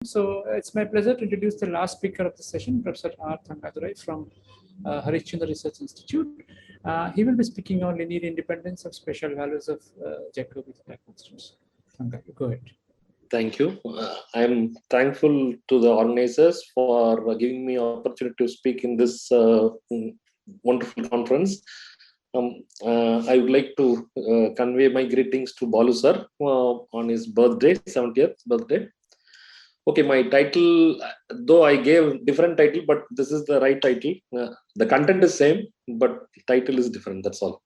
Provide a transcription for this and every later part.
So it's my pleasure to introduce the last speaker of the session, Professor R. Thangadurai from Harishchandra Research Institute. He will be speaking on linear independence of special values of Jacobi theta constants. Thanga, go ahead. Thank you. I'm thankful to the organizers for giving me opportunity to speak in this wonderful conference. I would like to convey my greetings to Balu sir on his birthday, 70th birthday. Okay, my title, though I gave different title, but this is the right title. The content is same, but title is different. That's all.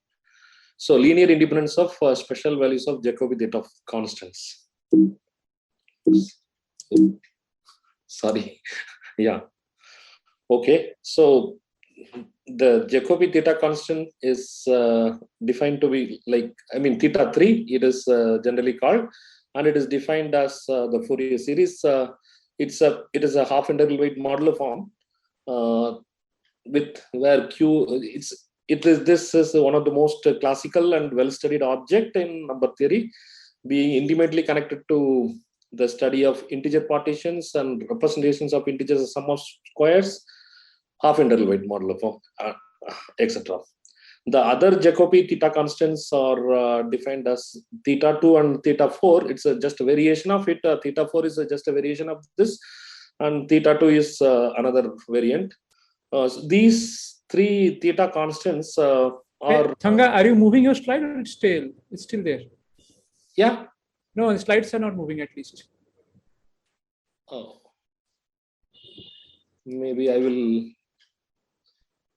So, linear independence of special values of Jacobi theta constants. Sorry. Yeah. Okay. So, the Jacobi theta constant is defined to be like, theta 3, it is generally called, and it is defined as the Fourier series. It is a half integral weight modular form with where Q this is one of the most classical and well studied object in number theory, being intimately connected to the study of integer partitions and representations of integers as sum of squares, half integral weight modular form, etc. The other Jacobi theta constants are defined as theta 2 and theta 4. It's just a variation of it. Theta 4 is just a variation of this, and theta 2 is another variant. So these three theta constants are. Hey, Thanga, are you moving your slide or it's still there? Yeah. No, the slides are not moving at least. Oh. Maybe I will.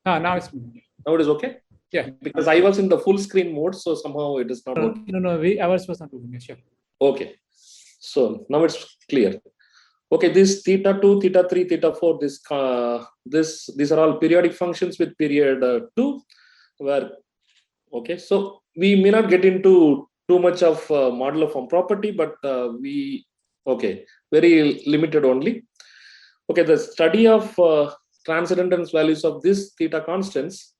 Now it's moving. Now it is okay? Yeah. Because I was in the full screen mode, so somehow it is not working. No, ours was not moving. Sure. Okay. So now it's clear. Okay, this theta 2, theta 3, theta 4, these are all periodic functions with period 2, where, okay, so we may not get into too much of modular form property, but very limited only. Okay, the study of transcendence values of these theta constants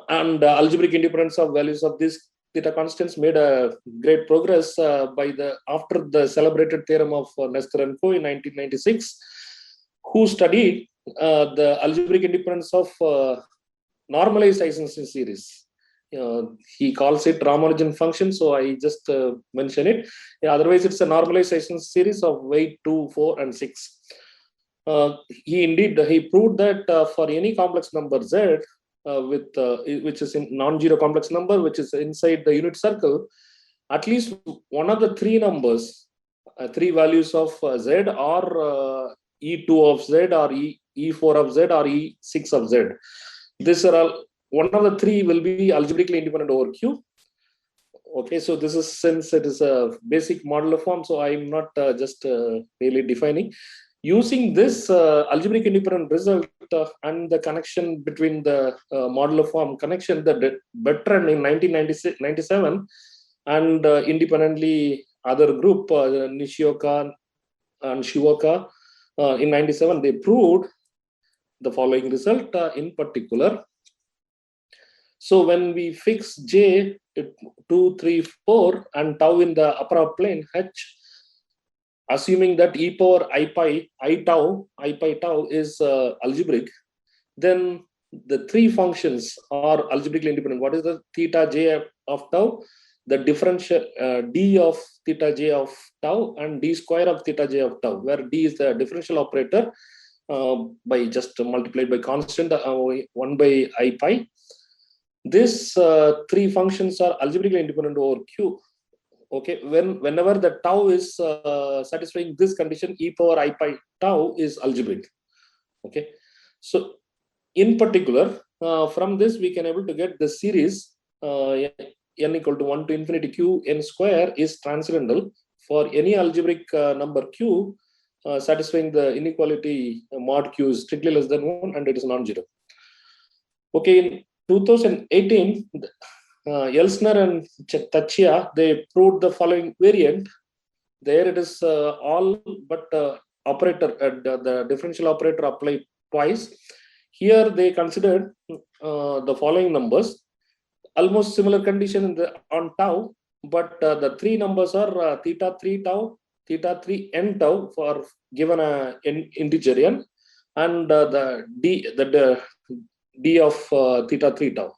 and algebraic independence of values of these theta constants made a great progress after the celebrated theorem of Nestor and Co. in 1996, who studied the algebraic independence of normalized Eisenstein series. He calls it Ramanujan function, so I just mention it. Otherwise, it's a normalized Eisenstein series of weight 2, 4, and 6. He proved that for any complex number z, which is in non-zero complex number, which is inside the unit circle, at least one of the three numbers, three values of z are E2 of z or E4 of z or E6 of z. These are all, one of the three will be algebraically independent over Q. Okay, so this is, since it is a basic modular form, so I'm not just really defining. Using this algebraic independent result and the connection between the modular form connection, the Bertrand in 1997 and independently other group, Nishioka and Shiwoka in 97, they proved the following result in particular. So when we fix J 2, 3, 4 and tau in the upper plane H, assuming that e power I pi tau is algebraic, then the three functions are algebraically independent. What is the theta j of tau? The differential d of theta j of tau and d square of theta j of tau, where d is the differential operator by just multiplied by constant 1 by I pi. These three functions are algebraically independent over Q. Okay, whenever the tau is satisfying this condition, e power I pi tau is algebraic. Okay, so in particular, from this we can able to get the series n equal to 1 to infinity q n square is transcendental for any algebraic number q satisfying the inequality mod q is strictly less than 1 and it is non-zero. Okay, in 2018, Elsner and Tachia, they proved the following variant. There it is all but operator, the differential operator applied twice. Here they considered the following numbers, almost similar condition on tau, but the three numbers are theta 3 tau, theta 3 n tau for given a integer n, and the d of theta 3 tau.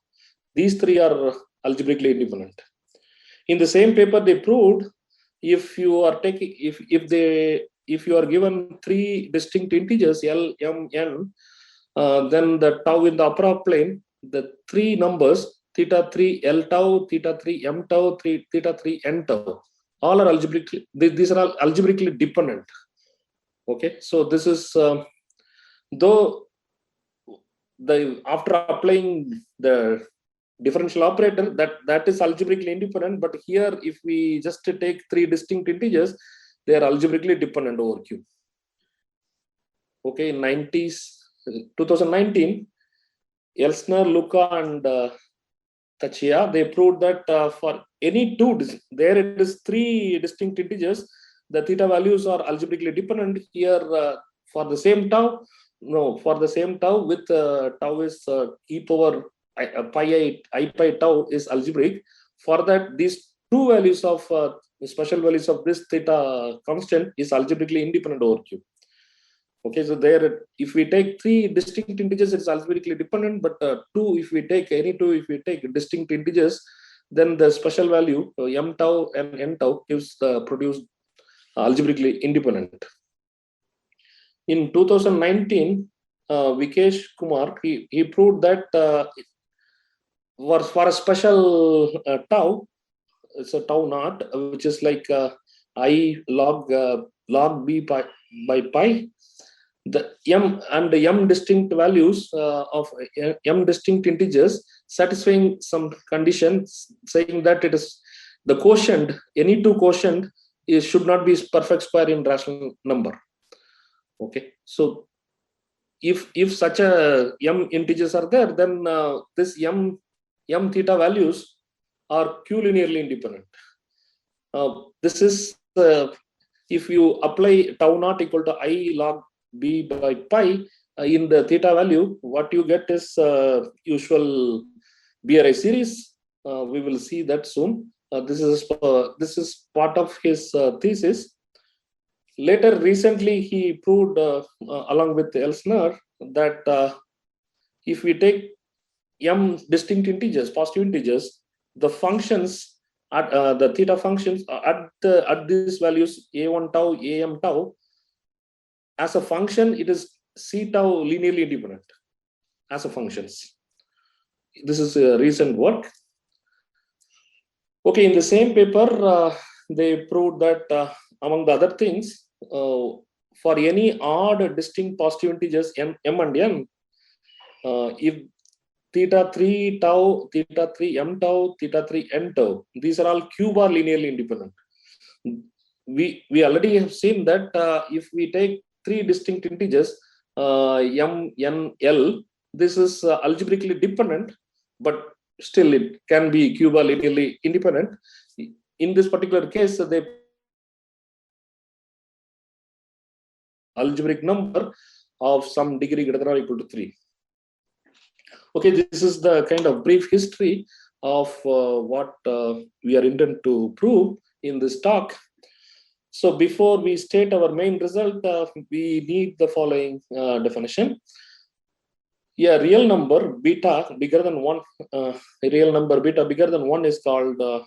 These three are algebraically independent. In the same paper, they proved if you are taking if you are given three distinct integers L, M, N, then the tau in the upper half plane, the three numbers theta 3 L tau, theta 3 M tau, theta 3 N tau, all are algebraically, these are all algebraically dependent. Okay, so this is though after applying the differential operator, that is algebraically independent, but here if we just take three distinct integers, they are algebraically dependent over Q. Okay, in 2019, Elsner, Luca, and Tachia, they proved that for any there it is three distinct integers, the theta values are algebraically dependent. Here for the same tau, for the same tau with tau is e power pi tau is algebraic. For that, these two values of special values of this theta constant is algebraically independent over Q. Okay, so there, if we take three distinct integers, it's algebraically dependent, but if we take distinct integers, then the special value m tau and n tau gives produced algebraically independent. In 2019, Vikesh Kumar, he proved that for a special tau, it's a tau naught, which is like I log b by pi, the m and the m distinct values of m distinct integers satisfying some conditions, saying that it is the quotient, any two quotient should not be perfect square in rational number. Okay, so if such a m integers are there, then this m theta values are Q linearly independent. This is if you apply tau naught equal to I log b by pi in the theta value, what you get is usual BRI series. We will see that soon. This is part of his thesis. Later, recently, he proved along with Elsner that if we take m distinct integers, positive integers, the functions at the theta functions at these values a1 tau, am tau, as a function, it is c tau linearly independent as a functions. This is a recent work. Okay, in the same paper, they proved that among the other things, for any odd distinct positive integers m and n, if theta 3 tau, theta 3 m tau, theta 3 n tau, these are all Q bar linearly independent. We already have seen that if we take three distinct integers m, n, l, this is algebraically dependent, but still it can be Q bar linearly independent. In this particular case, they algebraic number of some degree greater than or equal to 3. Okay, this is the kind of brief history of what we are intended to prove in this talk. So before we state our main result, we need the following definition. Yeah, real number beta bigger than 1, real number beta bigger than 1 is called a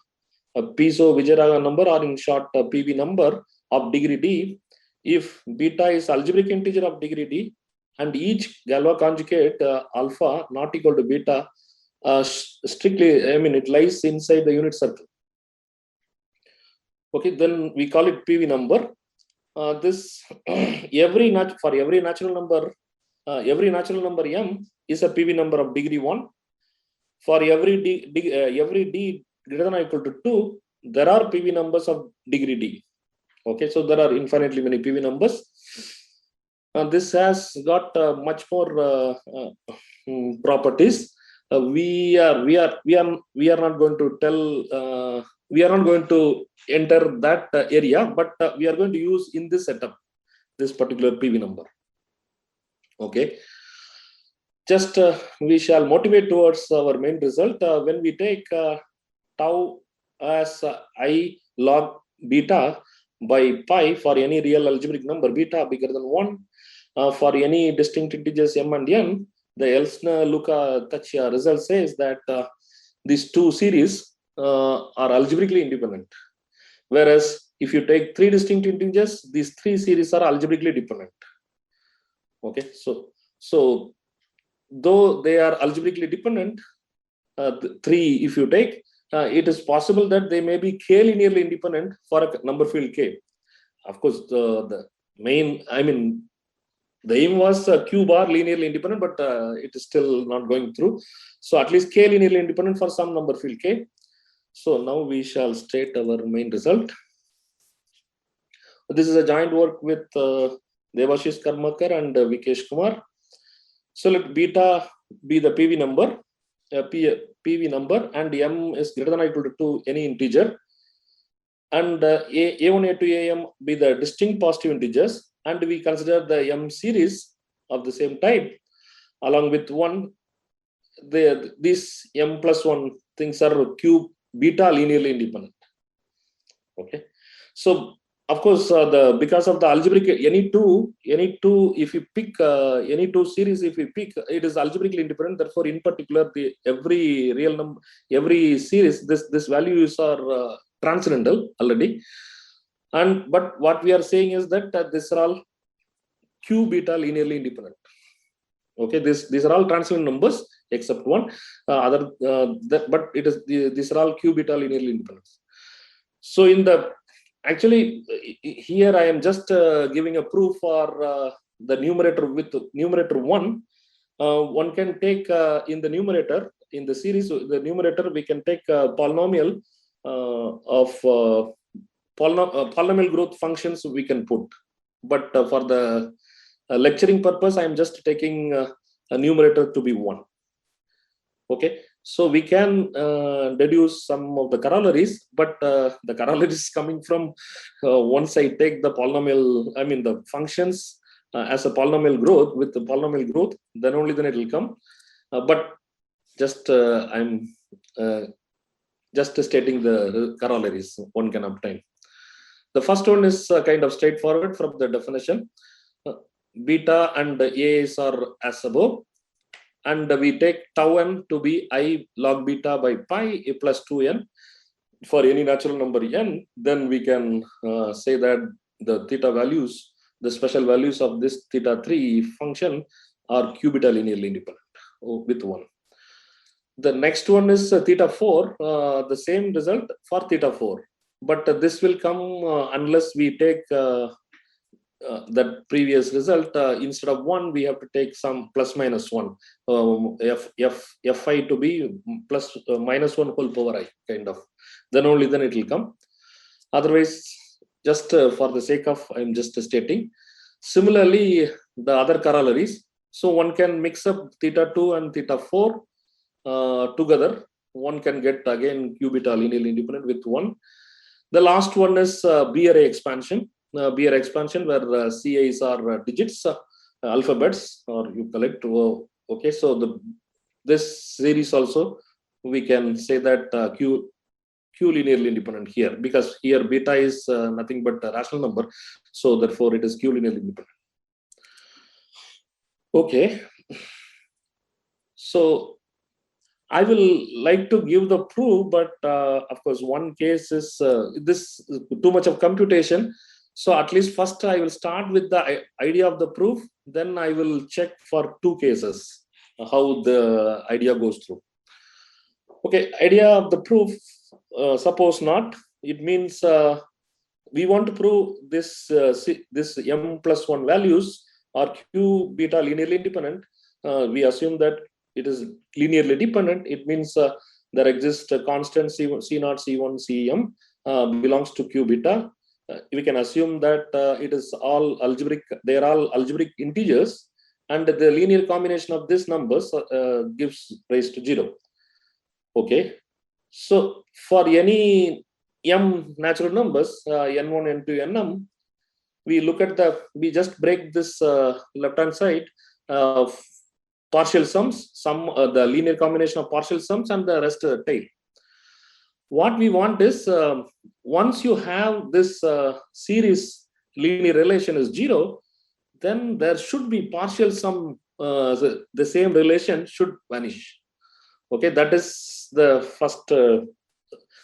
piezo-Vijayaraghana number, or in short, a PV number of degree d. If beta is algebraic integer of degree d, and each Galois conjugate alpha not equal to beta, strictly, it lies inside the unit circle. Okay, then we call it PV number. This for every natural number m is a PV number of degree 1. For every d greater than or equal to 2, there are PV numbers of degree d. Okay, so there are infinitely many PV numbers. This has got much more properties. We are not going to tell. We are not going to enter that area, but we are going to use in this setup this particular PV number. Okay, just we shall motivate towards our main result when we take tau as I log beta. by pi for any real algebraic number beta bigger than 1. For any distinct integers m and n, the Elsner-Luca-Tachia result says that these two series are algebraically independent. Whereas if you take three distinct integers, these three series are algebraically dependent. Okay, so though they are algebraically dependent, three if you take, it is possible that they may be k-linearly independent for a number field k. Of course, the main, the aim was q bar linearly independent, but it is still not going through. So at least k linearly independent for some number field k. So now we shall state our main result. This is a joint work with Devashish Karmakar and Vikesh Kumar. So let beta be the PV number, PV number, and m is greater than or equal to any integer, and A1, A2, AM be the distinct positive integers, and we consider the m series of the same type along with 1. These m plus 1 things are q beta linearly independent. Okay, so of course because of the algebraic any two if you pick any two series, if you pick, it is algebraically independent. Therefore, in particular, every real number, every series, this values are transcendental already. But what we are saying is that these are all q beta linearly independent. Okay, these are all transcendental numbers except one. But it is these are all q beta linearly independent. So in the actually here I am just giving a proof for the numerator with numerator 1. One can take in the numerator, in the series, the numerator we can take a polynomial of polynomial growth functions we can put. But for the lecturing purpose, I am just taking a numerator to be 1. Okay, so we can deduce some of the corollaries, but the corollaries coming from once I take the polynomial, the functions as a polynomial growth with the polynomial growth, then only then it will come. But just I'm just stating the corollaries one can obtain. The first one is kind of straightforward from the definition. Beta and A's are as above. And we take tau n to be I log beta by pi a plus 2n for any natural number n. Then we can say that the theta values, the special values of this theta 3 function are q beta linearly independent with 1. The next one is theta 4, the same result for theta 4. But this will come unless we take that previous result, instead of 1, we have to take some plus minus 1, fi to be plus minus 1 whole power I kind of. Then only then it will come. Otherwise, just for the sake of, I'm just stating. Similarly, the other corollaries. So one can mix up theta 2 and theta 4 together. One can get again q beta linearly independent with 1. The last one is B array expansion. B array expansion where CIs are digits, alphabets, or you collect. Okay, so this series also we can say that q linearly independent here, because here beta is nothing but a rational number, so therefore it is q linearly independent. Okay, so I will like to give the proof, but of course one case is this too much of computation. So at least first I will start with the idea of the proof, then I will check for two cases how the idea goes through. Okay, idea of the proof, suppose not, it means we want to prove this this m plus 1 values are q beta linearly independent. We assume that it is linearly dependent. It means there exists a constant C0, C1, Cm belongs to q beta. We can assume that it is all algebraic, they are all algebraic integers, and the linear combination of these numbers gives rise to 0. Okay, so for any m natural numbers, n1, n2, nm, we look at we just break this left hand side partial sums, the linear combination of partial sums, and the rest tail. what we want is, once you have this series linear relation is 0, then there should be partial sum, the same relation should vanish. Okay, that is the first,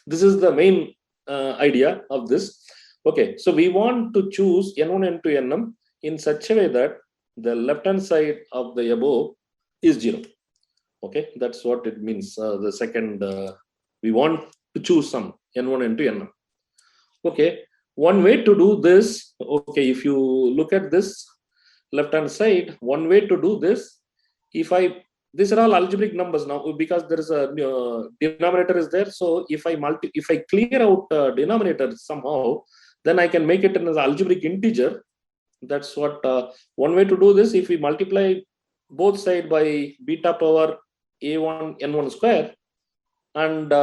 this is the main idea of this. Okay, so we want to choose n1, n2, nm in such a way that the left hand side of the above is 0. Okay, that's what it means. The second, we want to choose some n1, n2, nm. Okay, one way to do this, okay, if you look at this left hand side, one way to do this, if I, these are all algebraic numbers now because there is a denominator is there. So if I clear out denominator somehow, then I can make it as an algebraic integer. That's what one way to do this. If we multiply both side by beta power a1 n1 square, and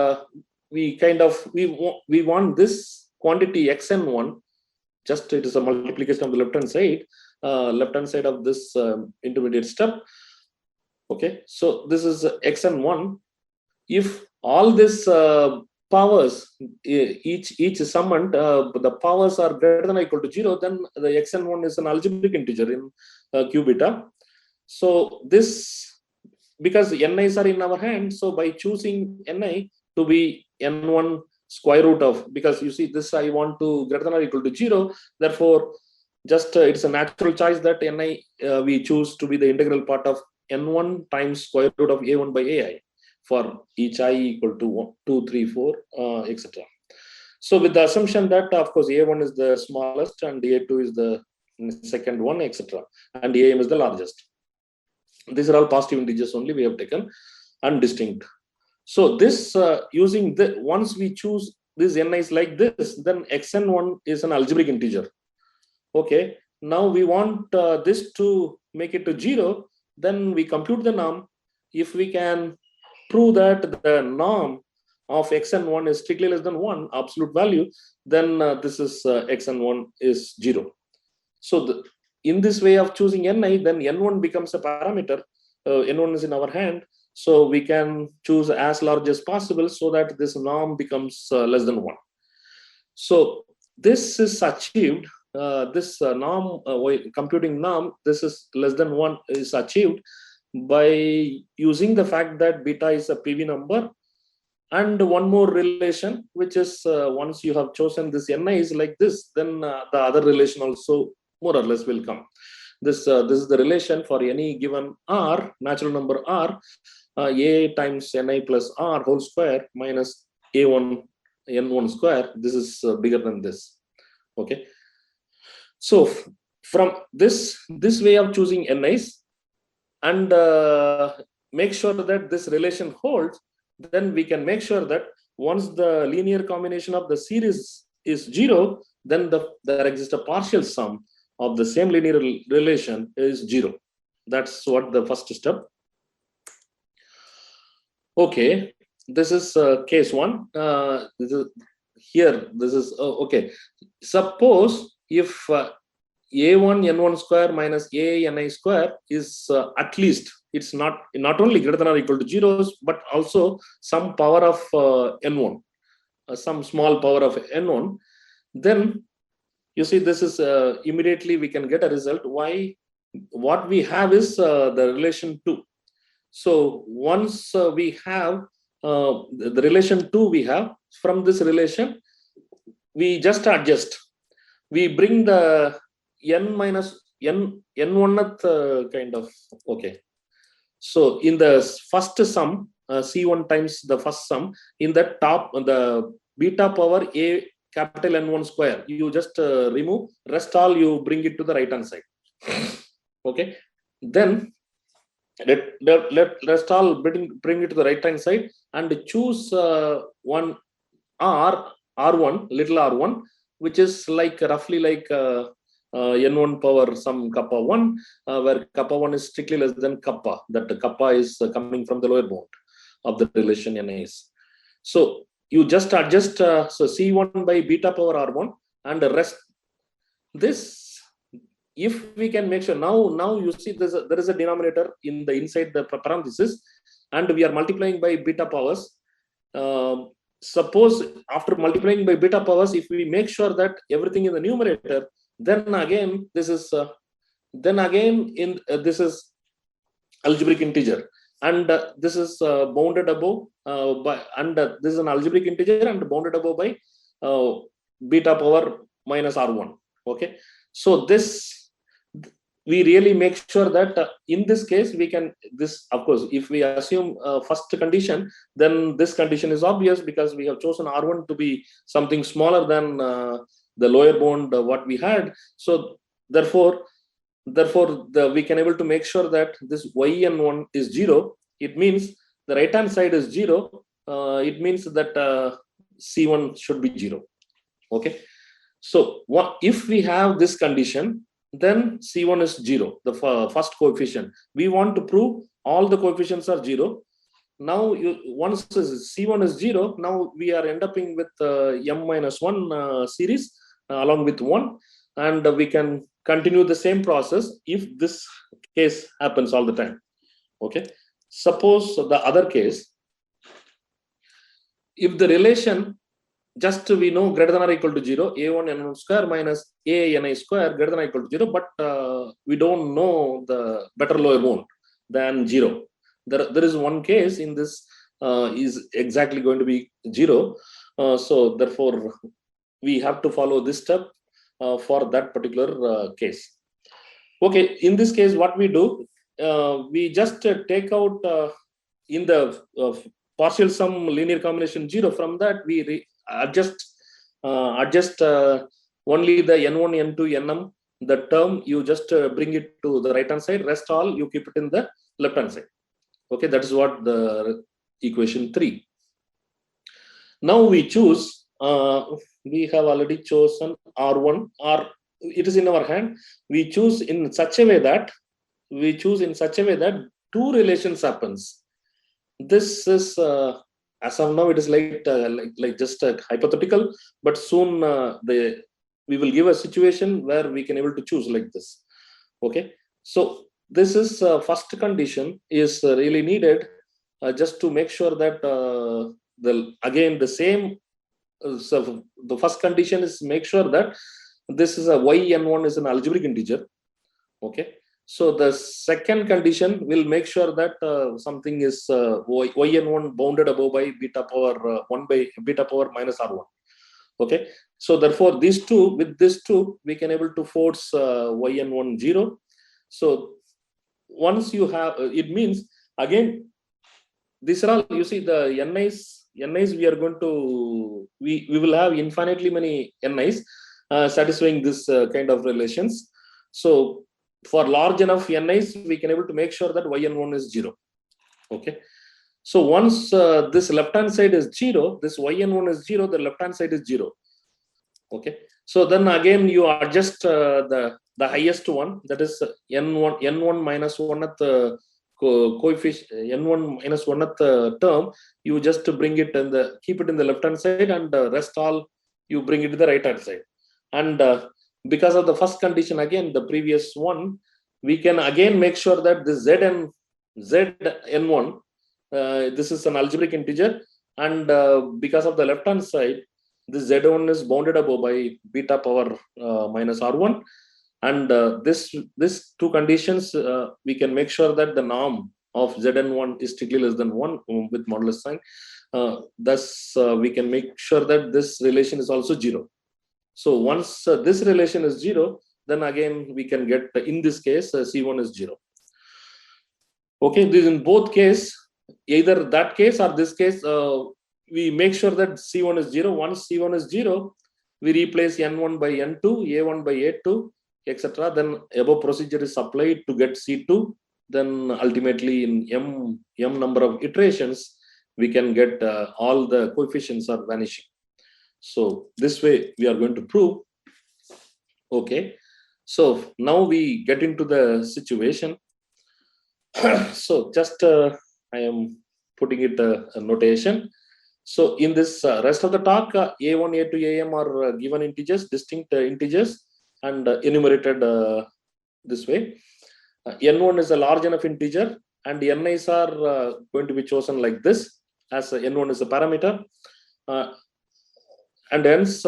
we kind of we want this quantity xn1, just it is a multiplication of the left hand side of this intermediate step. Okay, so this is xn1. If all this powers each summoned, the powers are greater than or equal to 0, then the xn1 is an algebraic integer in q beta. So this, because ni's are in our hand, so by choosing ni to be n1 square root of, because you see this I want to greater than or equal to 0, therefore just it's a natural choice that ni we choose to be the integral part of n1 times square root of a1 by ai for each I equal to 1, 2, 3, 4, etc. So with the assumption that of course a1 is the smallest and a2 is the second one, etc., and am is the largest. These are all positive integers only we have taken, undistinct. So this using the, once we choose these ni's like this, then xn1 is an algebraic integer. Okay, now we want this to make it to 0, then we compute the norm. If we can prove that the norm of xn1 is strictly less than 1 absolute value, then this is xn1 is 0. So in this way of choosing ni, then n1 becomes a parameter. N1 is in our hand, so we can choose as large as possible so that this norm becomes less than 1. So this is achieved. This norm, computing norm, this is less than 1 is achieved by using the fact that beta is a PV number, and one more relation, which is once you have chosen this ni is like this, then the other relation also more or less will come. This is the relation for any given r, natural number r, a times ni plus r whole square minus a1 n1 square. This is bigger than this. Okay. So from this way of choosing ni's and make sure that this relation holds, then we can make sure that once the linear combination of the series is 0, then there exists a partial sum of the same linear relation is 0. That's what the first step. Okay, this is case 1. This is okay. Suppose if a1 n1 square minus a ni square is at least, it's not only greater than or equal to 0, but also some power of n1, some small power of n1, then you see this is immediately we can get a result. Why? What we have is the relation 2. So once we have the relation 2 we have, from this relation we just adjust, we bring the n minus n1th kind of, okay. So in the first sum, c1 times the first sum, in the top, the beta power a capital N1 square, you just remove, rest all you bring it to the right hand side. Okay, then let rest all bring it to the right hand side and choose one r1, little r1, which is like roughly like n1 power some kappa 1, where kappa 1 is strictly less than kappa, that the kappa is coming from the lower bound of the relation NAs. So you just adjust so c1 by beta power r1 and the rest. This, if we can make sure, now you see there is a denominator inside the parenthesis, and we are multiplying by beta powers. suppose after multiplying by beta powers, if we make sure that everything in the numerator, then again this is this is algebraic integer, and this is bounded above this is an algebraic integer and bounded above by beta power minus r1. Okay, so this we really make sure that in this case we can, this of course if we assume first condition, then this condition is obvious because we have chosen r1 to be something smaller than the lower bound what we had. So therefore we can able to make sure that this yn1 is 0. It means the right hand side is 0. It means that c1 should be 0. Okay, so what if we have this condition, then c1 is 0, the first coefficient. We want to prove all the coefficients are 0. Now once c1 is 0, now we are end up with m minus 1 series along with 1, and we can continue the same process if this case happens all the time. Okay, suppose the other case, if the relation just we know greater than or equal to 0, a1 n1 square minus a ni square greater than or equal to 0, but we don't know the better lower bound than 0. There is one case in this is exactly going to be 0. So therefore we have to follow this step for that particular case. Okay, in this case what we do, we just take out in the partial sum linear combination 0. From that we adjust only the n1 n2 nm, the term you just bring it to the right hand side, rest all you keep it in the left hand side. Okay, that is what the equation 3. Now we choose we have already chosen r1, or it is in our hand. We choose in such a way that two relations happens. This is as of now it is like just hypothetical, but soon we will give a situation where we can able to choose like this. Okay, so this is first condition is really needed just to make sure that the same. So the first condition is make sure that this is a yn1 is an algebraic integer. Okay, so the second condition will make sure that something is yn1 bounded above by beta power 1 by beta power minus r1. Okay, so therefore these two, with this two we can able to force yn1 0. So once you have it means again these are all, you see the ni's we are going to we will have infinitely many ni's satisfying this kind of relations. So for large enough ni's we can able to make sure that yn1 is 0. Okay, so once this left hand side is 0, this yn1 is 0, the left hand side is 0. Okay, so then again you adjust the highest one, that is n1 minus 1 at the coefficient, n1 minus 1 at the term, you just bring it and keep it in the left hand side, and rest all you bring it to the right hand side. And because of the first condition, again the previous one, we can again make sure that this zn1 this is an algebraic integer, and because of the left hand side, this z1 is bounded above by beta power minus r1, and this two conditions we can make sure that the norm of zn1 is strictly less than 1 with modulus sign. Thus we can make sure that this relation is also 0. So once this relation is 0, then again we can get in this case c1 is 0. Okay, this in both case, either that case or this case, we make sure that c1 is 0. Once c1 is 0, we replace n1 by n2, a1 by a2, etc. Then above procedure is applied to get c2. Then ultimately in m number of iterations, we can get all the coefficients are vanishing. So this way we are going to prove. Okay, so now we get into the situation. So just I am putting it a notation. So in this rest of the talk, a1, a2, am are given integers, distinct integers, and enumerated this way. n1 is a large enough integer, and ni's are going to be chosen like this, as n1 is a parameter. and hence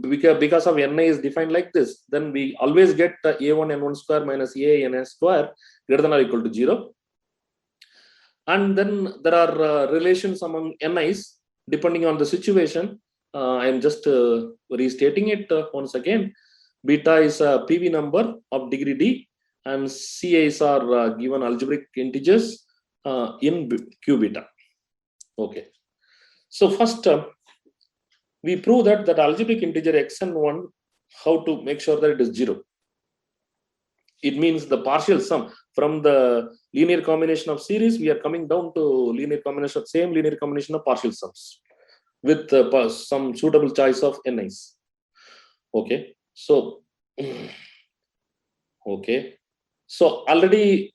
because of ni is defined like this, then we always get a1 n1 square minus a n square greater than or equal to 0. And then there are relations among ni's depending on the situation. I am just restating it once again. Beta is a PV number of degree d, and Ci's are given algebraic integers in Q beta. Okay. So first, we prove that algebraic integer xn1, how to make sure that it is 0. It means the partial sum from the linear combination of series, we are coming down to linear combination of same linear combination of partial sums with some suitable choice of ni's. Okay. So, okay. So already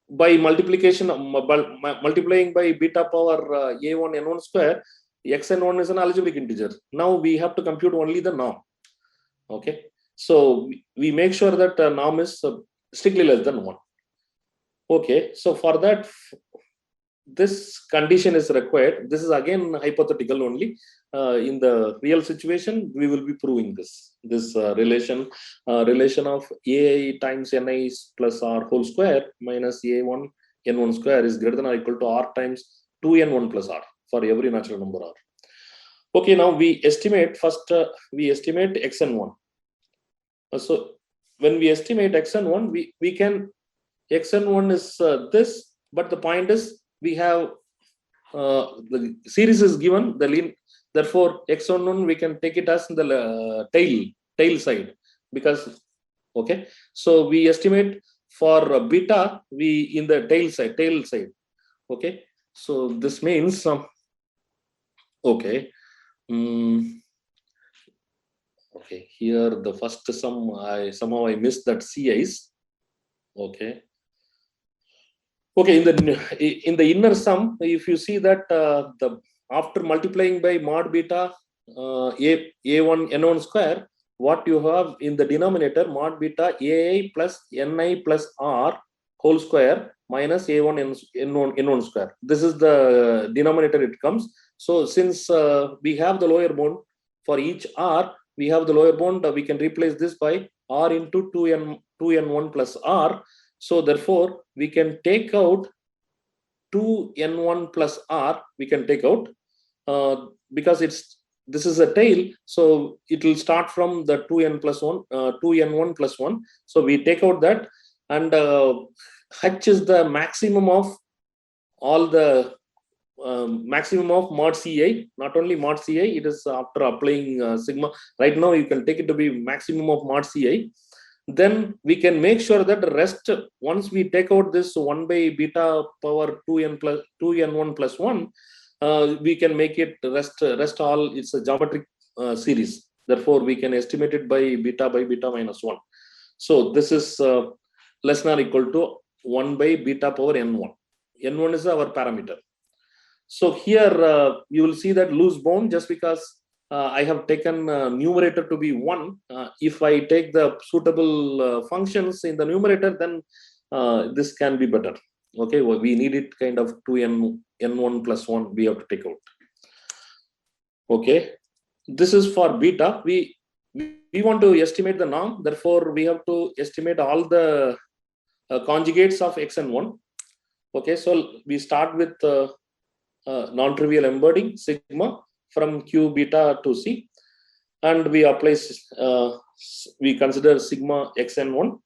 by multiplication, multiplying by beta power a1 n1 square, xn1 is an algebraic integer. Now we have to compute only the norm. Okay. So we make sure that norm is strictly less than 1. Okay. So for that, this condition is required. This is again hypothetical only. In the real situation, we will be proving this relation of ai times ni plus r whole square minus a1 n1 square is greater than or equal to r times 2n1 plus r for every natural number r. Okay, now we estimate first. We estimate xn1. So when we estimate xn1, we can xn1 is this, but the point is we have the series is given the lean. Therefore, xn1 we can take it as the tail side, because okay. So we estimate for beta we in the tail side. Okay. So this means okay. Okay, here the first sum somehow I missed that Ci's. Okay. Okay, in the inner sum, if you see that after multiplying by mod beta a1 n1 square, what you have in the denominator mod beta ai plus ni plus r whole square minus a1 n1 square. This is the denominator it comes. So since we have the lower bound for each r, we have the lower bound, we can replace this by r into 2n1 plus r. So therefore, we can take out 2n1 plus r, we can take out because this is a tail, so it will start from the 2n1 plus 1. So we take out that, and h is the maximum of all the maximum of mod Ci, not only mod Ci, it is after applying sigma. Right now, you can take it to be maximum of mod Ci. Then we can make sure that the rest, once we take out this 1 by beta power 2n1 plus 1, we can make it rest all, it's a geometric series. Therefore, we can estimate it by beta minus 1. So this is less than or equal to 1 by beta power n1. N1 is our parameter. So here you will see that loose bound, just because I have taken numerator to be 1. If I take the suitable functions in the numerator, then this can be better. Okay, well, we need it kind of 2n1 plus 1 we have to take out. Okay, this is for beta. We want to estimate the norm. Therefore, we have to estimate all the conjugates of x and 1. Okay, so we start with non-trivial embedding sigma from q beta to c, and we apply we consider sigma xn1.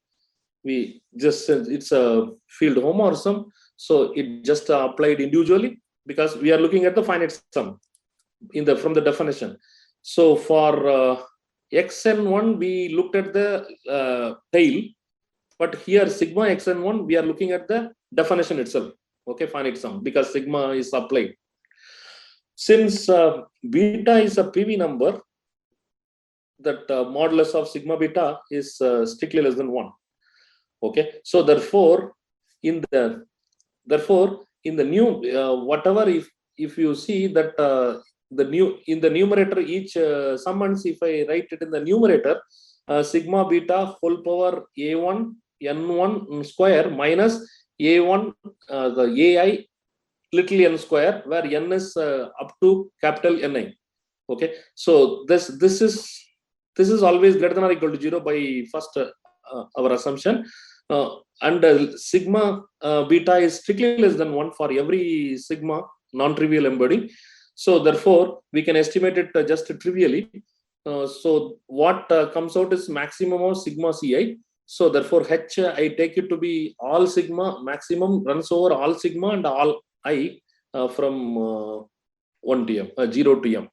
We just, it's a field homomorphism, so it just applied individually because we are looking at the finite sum in the from the definition. So for xn1 we looked at the tail, but here sigma xn1 we are looking at the definition itself. Okay, finite sum, because sigma is applied. Since beta is a PV number, that modulus of sigma beta is strictly less than 1. Okay, so therefore in the new whatever, if you see that in the numerator each summons, if I write it in the numerator, sigma beta whole power a1 n1 square minus a1 the ai little n square, where n is up to capital Ni. Okay, so this is always greater than or equal to 0 by first our assumption, and sigma beta is strictly less than 1 for every sigma non-trivial embedding. So therefore we can estimate it just trivially. So what comes out is maximum of sigma Ci. So therefore H, I take it to be all sigma, maximum runs over all sigma and all I from 1 to m, 0 to m.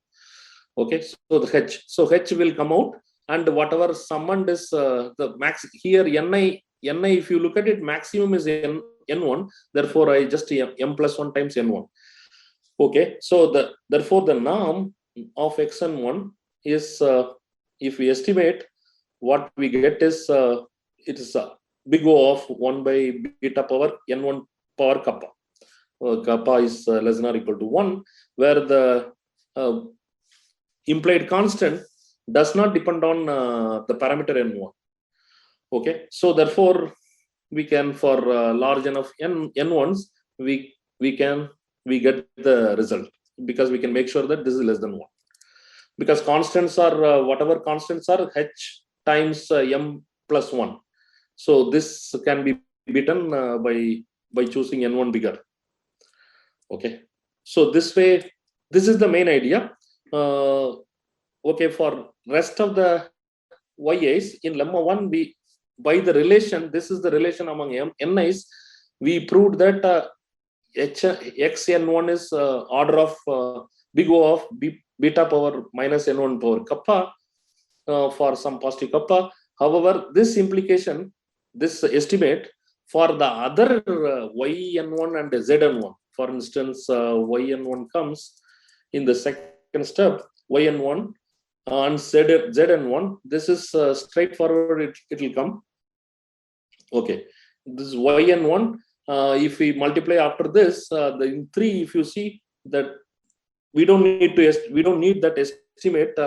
Okay, so the H will come out, and whatever summoned is the max here. Ni, if you look at it, maximum is n1. Therefore I just m plus 1 times n1. Okay, so therefore the norm of xn1 is, if we estimate, what we get is it is big O of 1 by beta power n1 power kappa. Kappa is less than or equal to 1, where the implied constant does not depend on the parameter n1. Okay, so therefore we can, for large enough n1s, we get the result, because we can make sure that this is less than 1, because constants are whatever constants are h times m plus 1. So this can be beaten by choosing n1 bigger. Okay, so this way, this is the main idea. Okay, for rest of the YAs in lemma 1, we, by the relation, this is the relation among Ni's, we proved that xn1 is order of big O of beta power minus n1 power kappa for some positive kappa. However, this implication, this estimate for the other yn1 and zn1, for instance, yn1 comes in the second step, yn1 and zn1, this is straightforward, it will come. Okay, this is yn1. If we multiply after this, in 3, if you see that we don't need that estimate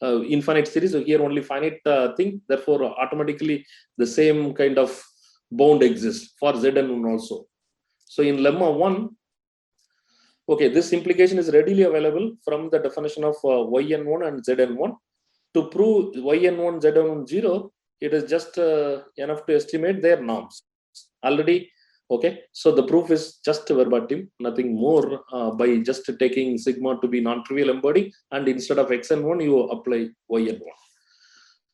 infinite series. So here only finite thing. Therefore, automatically the same kind of bound exists for zn1 also. So in lemma 1, okay, this implication is readily available from the definition of yn1 and zn1. To prove yn1 zn1 0, it is just enough to estimate their norms already. Okay, so the proof is just verbatim, nothing more, by just taking sigma to be non-trivial embedding, and instead of xn1 you apply yn1.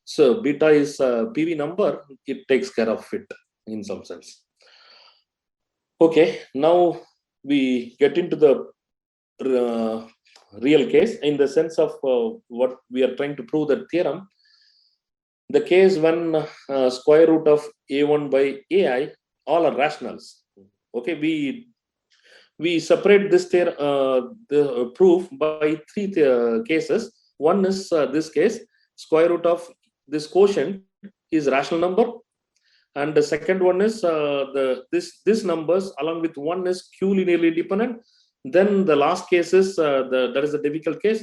So beta is PV number, it takes care of it in some sense. Okay, now we get into the real case, in the sense of what we are trying to prove that theorem. The case when square root of a1 by ai all are rationals. Okay, we separate this the proof by 3 cases. One is this case, square root of this quotient is rational number, and the second one is this numbers along with 1 is q linearly dependent. Then the last case is that is the difficult case,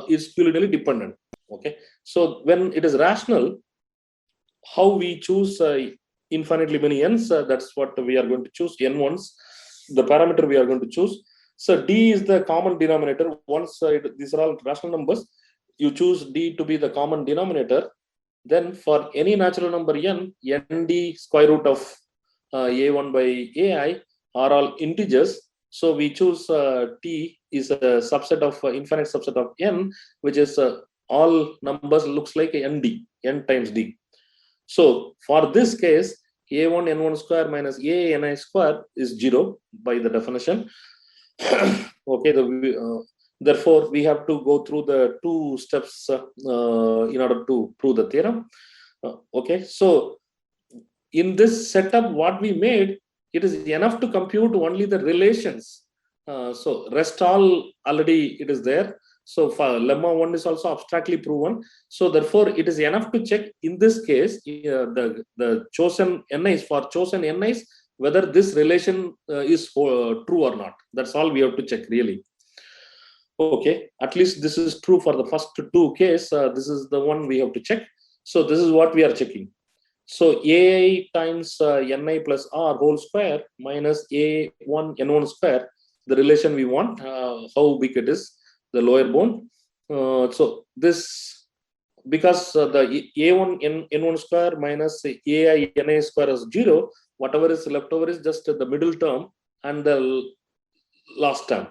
is q linearly dependent. Okay, so when it is rational, how we choose infinitely many n's, that's what we are going to choose, n1s, the parameter we are going to choose. So d is the common denominator. Once these are all rational numbers, you choose d to be the common denominator. Then for any natural number n, nd square root of a1 by ai are all integers. So we choose t is a subset of infinite subset of n, which is all numbers looks like nd, n times d. So for this case, a1 n1 square minus a ni square is 0 by the definition. Okay, therefore we have to go through the 2 steps in order to prove the theorem. Okay, so in this setup, what we made, it is enough to compute only the relations. So rest all already it is there. So for lemma 1 is also abstractly proven. So therefore it is enough to check in this case the chosen ni's, for chosen ni's, whether this relation is true or not. That's all we have to check really. Okay, at least this is true for the first 2 case. This is the one we have to check. So this is what we are checking. So ai times ni plus r whole square minus a1 n1 square, the relation we want, how big it is, the lower bound. So this, because the a1 n1 square minus ai ni square is 0, whatever is left over is just the middle term and the last term.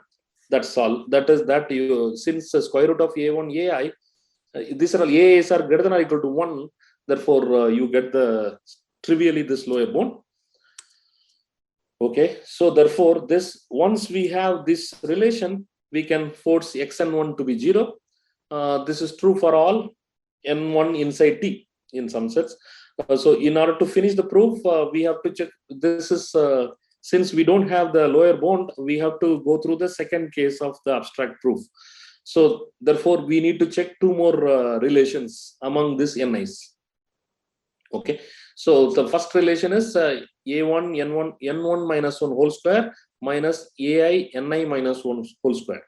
That's all. That is that you, since the square root of a1 ai, these are all a's are greater than or equal to 1, therefore you get the trivially this lower bound. Okay, so therefore this, once we have this relation, we can force xn1 to be 0. This is true for all n1 inside T in some sense. So in order to finish the proof, we have to check. This is since we don't have the lower bound, we have to go through the second case of the abstract proof. So therefore, we need to check two more relations among these ni's. Okay. So the first relation is a1 n1 minus 1 whole square minus ai ni minus 1 whole square.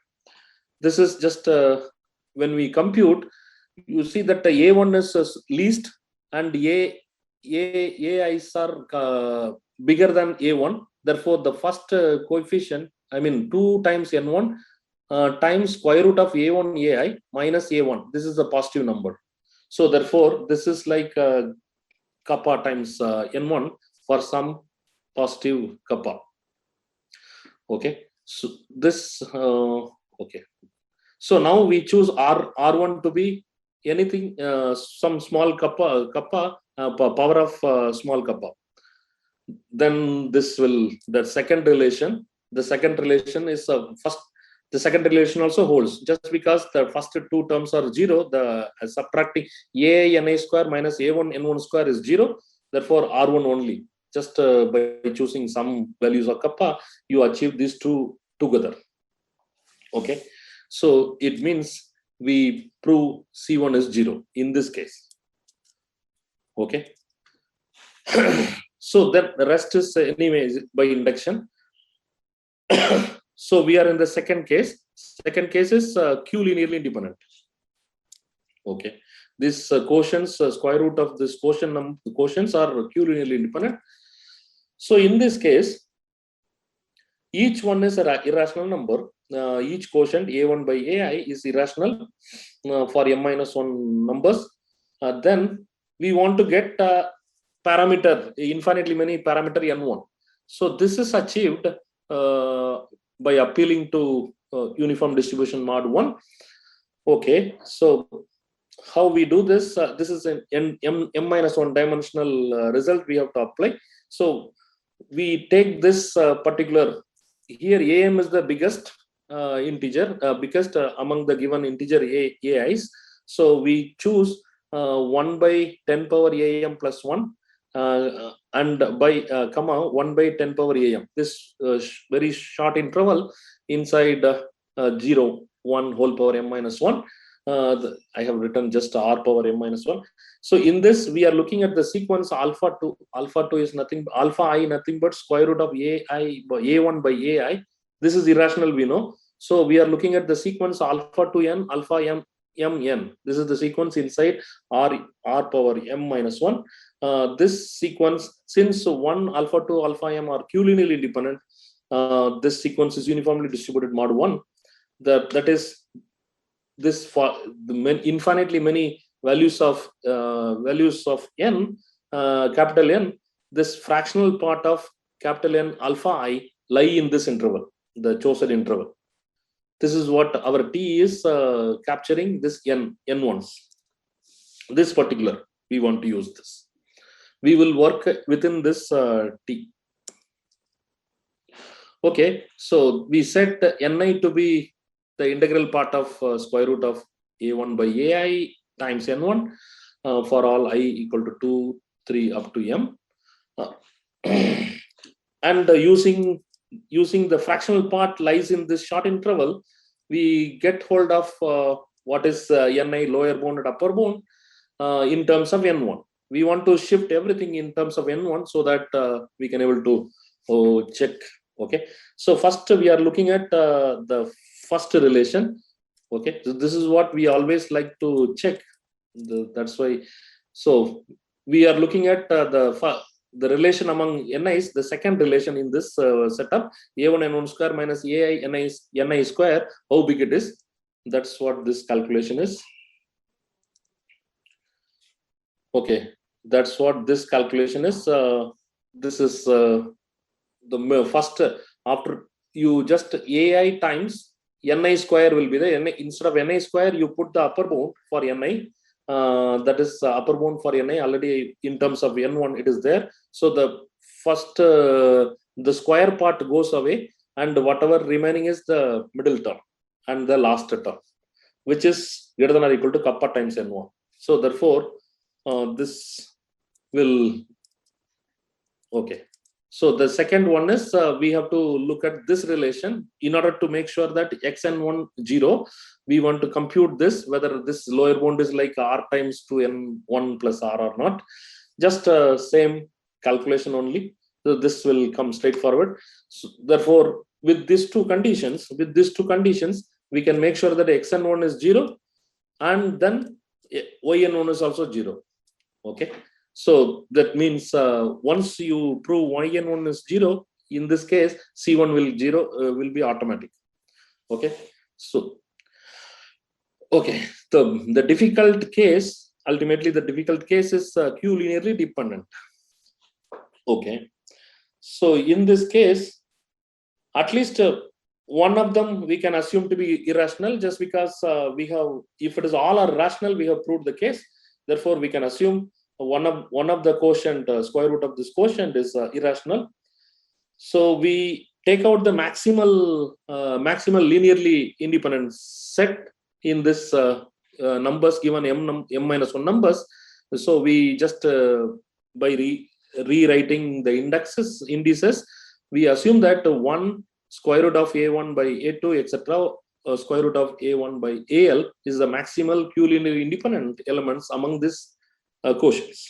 This is just when we compute, you see that the a1 is least and ai's are bigger than a1. Therefore, the first coefficient, I mean 2 times n1 times square root of a1 ai minus a1. This is a positive number. So therefore, this is like kappa times n1 for some positive kappa. Okay. So this okay. So now we choose R1 to be anything, some small kappa power of small kappa. Then this will, the second relation is first, the second relation also holds, just because the first two terms are 0, the subtracting a ni square minus a1 n1 square is 0, therefore R1 only. Just by choosing some values of kappa, you achieve these two together. Okay. So it means we prove C1 is 0 in this case. Okay. So then the rest is anyway by induction. So we are in the second case. Second case is Q linearly independent. Okay. This quotients, square root of this quotients are Q linearly independent. So in this case, each one is an irrational number. Each quotient a1 by ai is irrational for m minus 1 numbers. Then we want to get parameter, infinitely many parameter n1. So this is achieved by appealing to uniform distribution mod 1. Okay, so how we do this? This is an m minus 1 dimensional result we have to apply. So we take this particular, here am is the biggest integer, biggest among the given integer ai's. So we choose 1 by 10 power am plus 1 and by comma 1 by 10 power am. This very short interval inside 0 1 whole power m minus 1. I have written just r power m minus 1. So in this, we are looking at the sequence alpha 2. Alpha 2 is nothing, alpha I nothing but square root of a1 by ai. This is irrational, we know. So we are looking at the sequence alpha to n, alpha m n. This is the sequence inside r power m minus 1. This sequence, since 1 alpha 2 alpha m are Q linearly independent, this sequence is uniformly distributed mod 1. That is this for the infinitely many values of n, capital N. This fractional part of capital N alpha I lie in this interval, the chosen interval. This is what our T is capturing, this n1s. This particular, we want to use this. We will work within this T. Okay, so we set ni to be the integral part of square root of a1 by ai times n1 for all I equal to 2, 3 up to m. And using the fractional part lies in this short interval, we get hold of what is ni lower bound and upper bound in terms of n1. We want to shift everything in terms of n1 so that we can able to check. Okay, so first we are looking at the first relation. Okay, so this is what we always like to check. That's why. So we are looking at the relation among NIs, the second relation in this setup, A1 N1 square minus AI NI square, how big it is. That's what this calculation is. Okay, that's what this calculation is. This is the first, after you just AI times Ni square will be the Ni, instead of Ni square, you put the upper bound for Ni. That is upper bound for Ni already in terms of N1, it is there. So the first, the square part goes away, and whatever remaining is the middle term and the last term, which is greater than or equal to kappa times N1. So therefore, this will, okay. So the second one is we have to look at this relation in order to make sure that xn1 0. We want to compute this, whether this lower bound is like r times 2n1 plus r or not. Just same calculation only. So this will come straightforward. So therefore, with these two conditions, we can make sure that xn1 is 0, and then yn1 is also 0. Okay. So that means once you prove yn1 is 0, in this case, C1 will be automatic. Okay. So, okay. The difficult case, ultimately the difficult case is Q linearly dependent. Okay. So in this case, at least one of them we can assume to be irrational, just because we have, if it is all are rational, we have proved the case. Therefore, we can assume one of the quotient, square root of this quotient is irrational. So we take out the maximal linearly independent set in this numbers given m minus 1 numbers. So we just by rewriting the indices, we assume that 1 square root of a1 by a2 etc. Square root of a1 by al is the maximal Q linearly independent elements among this quotients.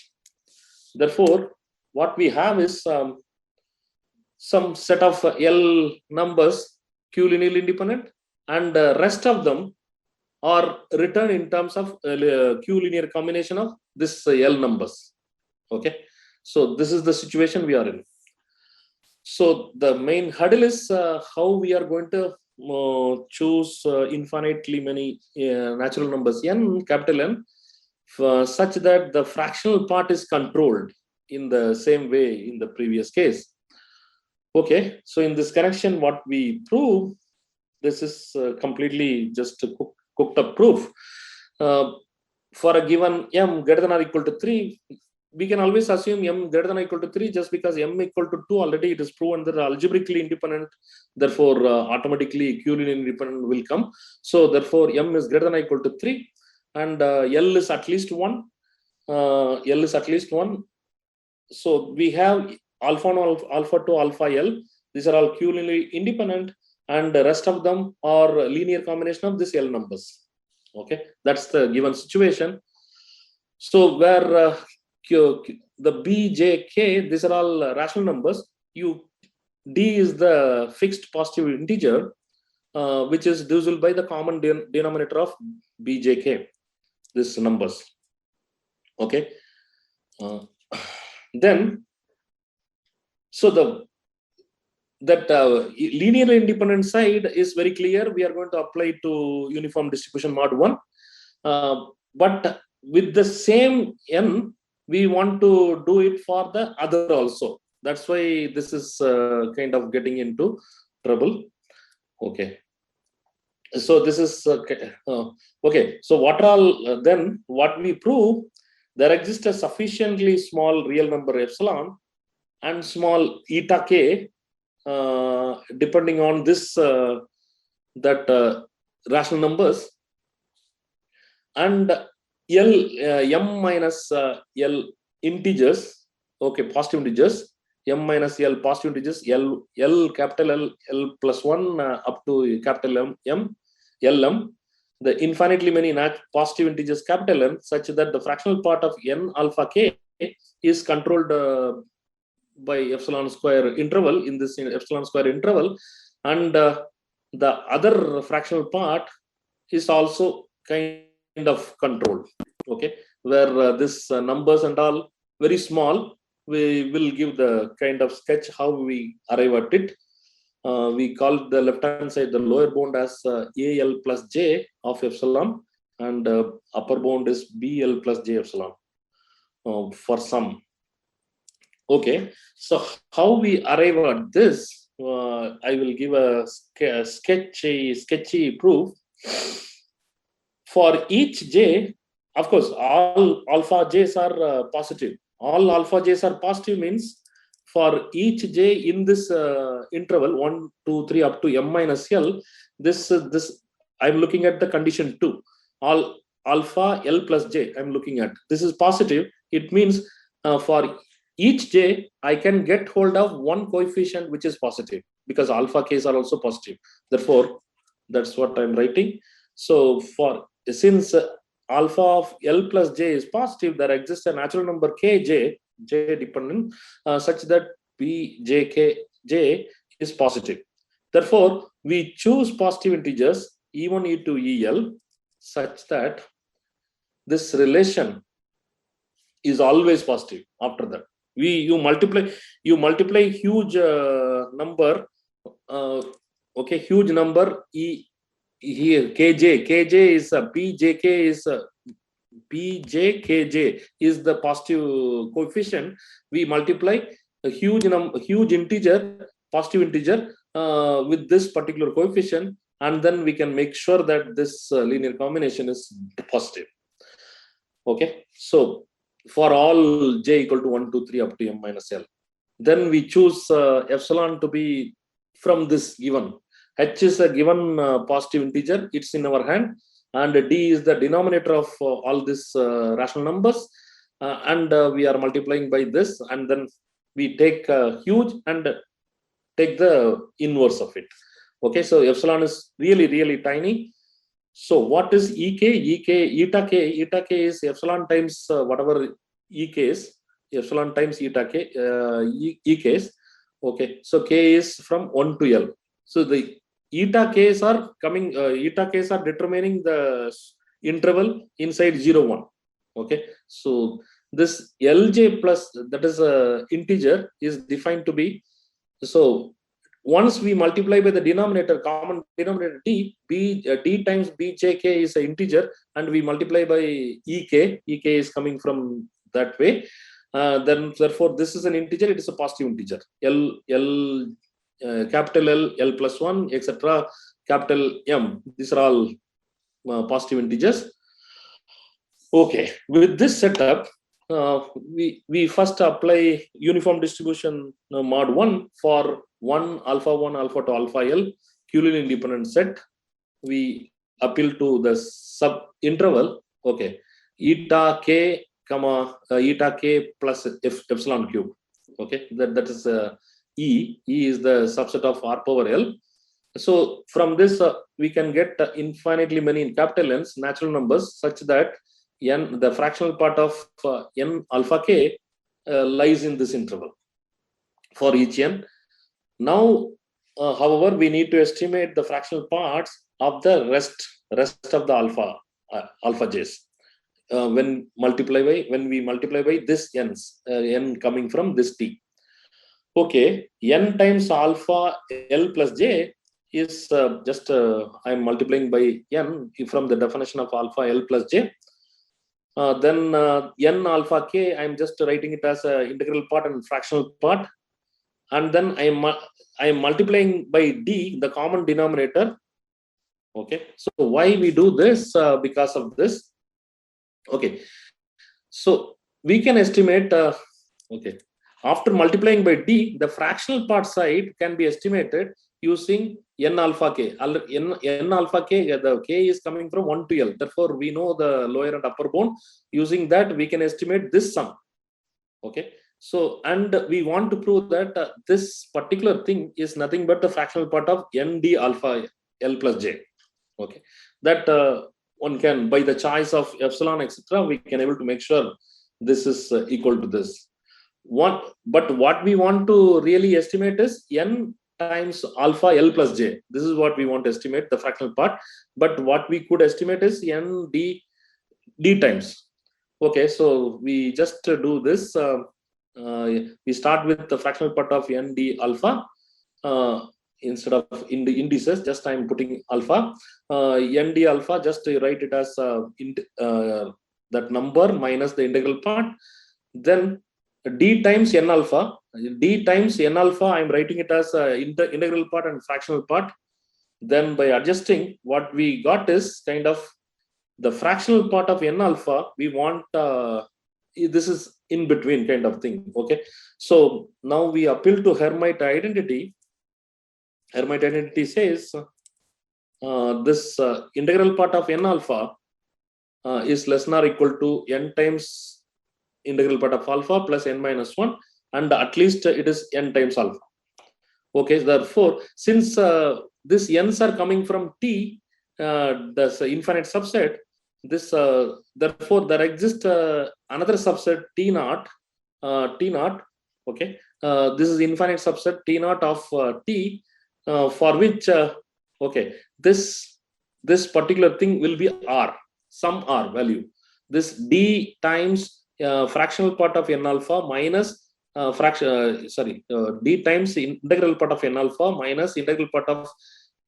Therefore, what we have is some set of L numbers Q linearly independent, and rest of them are written in terms of Q linear combination of this L numbers. Okay, so this is the situation we are in. So the main hurdle is how we are going to choose infinitely many natural numbers n, capital N, such that the fractional part is controlled in the same way in the previous case. Okay, so in this connection, what we prove, this is completely just a cooked up proof. For a given m greater than or equal to 3, we can always assume m greater than or equal to 3, just because m equal to 2 already it is proven that algebraically independent, therefore automatically Q linear independent will come. So therefore m is greater than or equal to 3. And L is at least 1. L is at least 1. So we have alpha 1, alpha 2, alpha L. These are all Q linearly independent, and the rest of them are linear combination of these L numbers. Okay, that's the given situation. So where the B, J, K, these are all rational numbers. D is the fixed positive integer, which is divisible by the common denominator of B, J, K. These numbers. Okay. Then, so that linearly independent side is very clear. We are going to apply to uniform distribution mod 1, but with the same n, we want to do it for the other also. That's why this is kind of getting into trouble. Okay. So this is okay. So what all then? What we prove, there exists a sufficiently small real number epsilon and small eta k, depending on this rational numbers, and m minus l integers. Okay, positive integers. M minus L positive integers, L capital L plus 1 up to capital M, LM, the infinitely many positive integers capital N, such that the fractional part of n alpha k is controlled by epsilon square interval in this epsilon square interval, and the other fractional part is also kind of controlled. Okay, where this numbers and all very small. We will give the kind of sketch how we arrive at it. We call the left-hand side, the lower bound as AL plus J of epsilon, and upper bound is BL plus J epsilon for some. Okay, so how we arrive at this, I will give a sketchy proof. For each J, of course, all alpha J's are positive. All alpha J's are positive means for each J in this interval 1, 2, 3 up to M minus L, this I'm looking at the condition 2. All alpha L plus J I'm looking at. This is positive. It means for each J, I can get hold of one coefficient which is positive because alpha K's are also positive. Therefore, that's what I'm writing. So since alpha of L plus J is positive, there exists a natural number Kj, J dependent, such that Bjkj is positive. Therefore, we choose positive integers E1, E2, El such that this relation is always positive after that. You multiply huge number, okay, huge number E here kj is bjk is bjkj is the positive coefficient. We multiply a huge integer, positive integer with this particular coefficient, and then we can make sure that this linear combination is positive. Okay, so for all j equal to 1, 2, 3 up to M minus L, then we choose epsilon to be from this given. H is a given positive integer, it's in our hand, and D is the denominator of all these rational numbers, and we are multiplying by this, and then we take huge and take the inverse of it. Okay, so epsilon is really tiny. So what is EK? Eta K is epsilon times whatever EK is, epsilon times eta K, EK is. Okay, so K is from 1 to L. So the eta K's are coming, eta K's are determining the interval inside 0, 1. Okay, so this Lj plus, that is a integer, is defined to be, so once we multiply by the denominator, common denominator D times Bjk is an integer, and we multiply by Ek is coming from that way. Then therefore this is an integer, it is a positive integer. Capital L plus 1, etc. Capital M, these are all positive integers. Okay, with this setup, we first apply uniform distribution mod 1 for 1 alpha 2 alpha L Q-linear independent set. We appeal to the sub interval, okay, eta k plus epsilon cube. Okay, that is E is the subset of R power L. So from this we can get infinitely many in capital N's natural numbers such that n, the fractional part of n alpha k lies in this interval for each n. Now, however, we need to estimate the fractional parts of the rest of the alpha j's when we multiply by this n's, n coming from this t. Okay, n times alpha L plus j is just I'm multiplying by n from the definition of alpha L plus j. Then n alpha k, I'm just writing it as an integral part and fractional part, and then I am multiplying by d, the common denominator. Okay, so why we do this? Because of this. Okay, so we can estimate. Okay, after multiplying by d, the fractional part side can be estimated using n alpha k. N alpha k, the k is coming from 1 to L. Therefore, we know the lower and upper bound. Using that, we can estimate this sum. Okay, so and we want to prove that this particular thing is nothing but the fractional part of nd alpha L plus j. Okay, that one can, by the choice of epsilon, etc., we can able to make sure this is equal to this. But what we want to really estimate is n times alpha L plus j. This is what we want to estimate, the fractional part. But what we could estimate is n d times. Okay, so we just do this. We start with the fractional part of nd alpha. Instead of in the indices, just I'm putting alpha. Nd alpha, just write it as that number minus the integral part. Then d times n alpha. D times n alpha, I'm writing it as integral part and fractional part. Then by adjusting, what we got is kind of the fractional part of n alpha. We want this is in between kind of thing. Okay, so now we appeal to Hermite identity. Hermite identity says this integral part of n alpha is less than or equal to n times integral part of alpha plus n minus 1, and at least it is n times alpha. Okay, therefore, since this n's are coming from T, this infinite subset, this therefore there exists another subset T naught, okay, this is infinite subset T naught of T, for which okay, this particular thing will be R, some R value. This D times fractional part of n alpha minus d times integral part of n alpha minus integral part of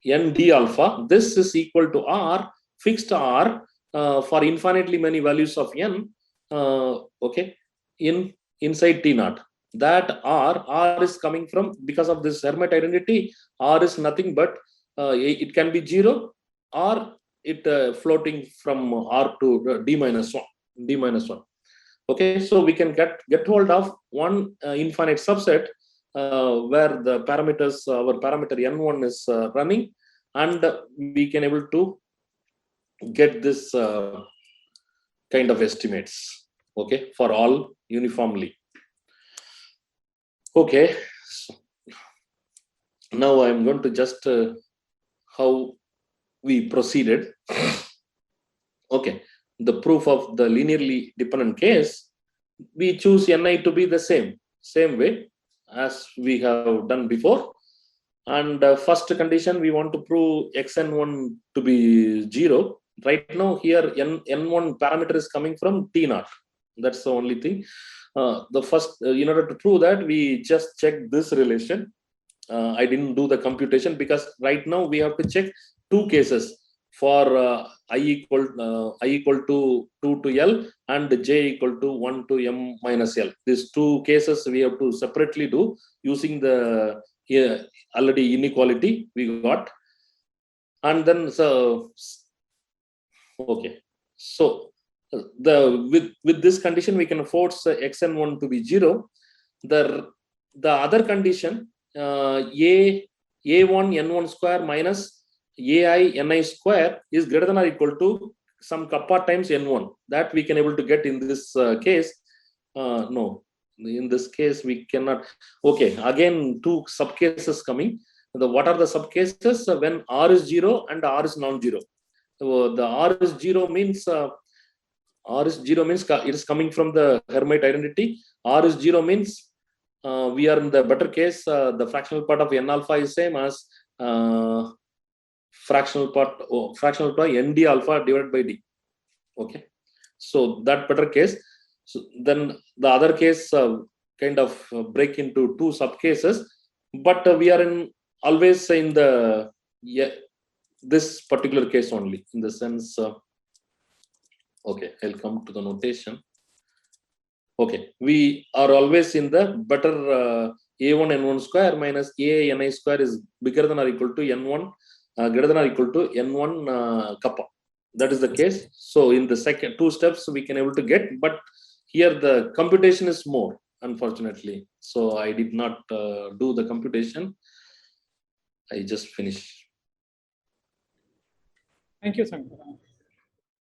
n d alpha. This is equal to R, fixed R, for infinitely many values of n. Okay, inside T naught. That R is coming from, because of this Hermite identity, R is nothing but it can be 0 or it floating from R to d minus 1. Okay, so we can get hold of one infinite subset where the parameters, our parameter n1 is running, and we can able to get this kind of estimates. Okay, for all uniformly. Okay, so now I'm going to just how we proceeded. Okay, the proof of the linearly dependent case, we choose ni to be the same way as we have done before. And first condition, we want to prove xn1 to be 0. Right now here n1 parameter is coming from T naught. That's the only thing. The first, in order to prove that, we just check this relation. I didn't do the computation because right now we have to check two cases for I equal to 2 to L and j equal to 1 to m minus L. These two cases we have to separately do using the already inequality we got. And then so okay, so with this condition we can force xn1 to be 0. The other condition, a1 n1 square minus ai ni square is greater than or equal to some kappa times n1. That we can able to get in this case. No, in this case we cannot. Okay, again two subcases coming. What are the subcases? When r is 0 and r is non-zero. So the r is 0 means it is coming from the Hermite identity. R is 0 means we are in the better case. The fractional part of n alpha is same as fractional part nd alpha divided by d. Okay, so that better case. So then the other case kind of break into two subcases, but we are in always in the this particular case only, in the sense. Okay, I'll come to the notation. Okay, we are always in the better a1 n1 square minus a ni square is bigger than or equal to n1 greater than or equal to n1 kappa. That is the case. So in the second two steps we can able to get, but here the computation is more, unfortunately. So I did not do the computation. I just finished. Thank you, Sankara.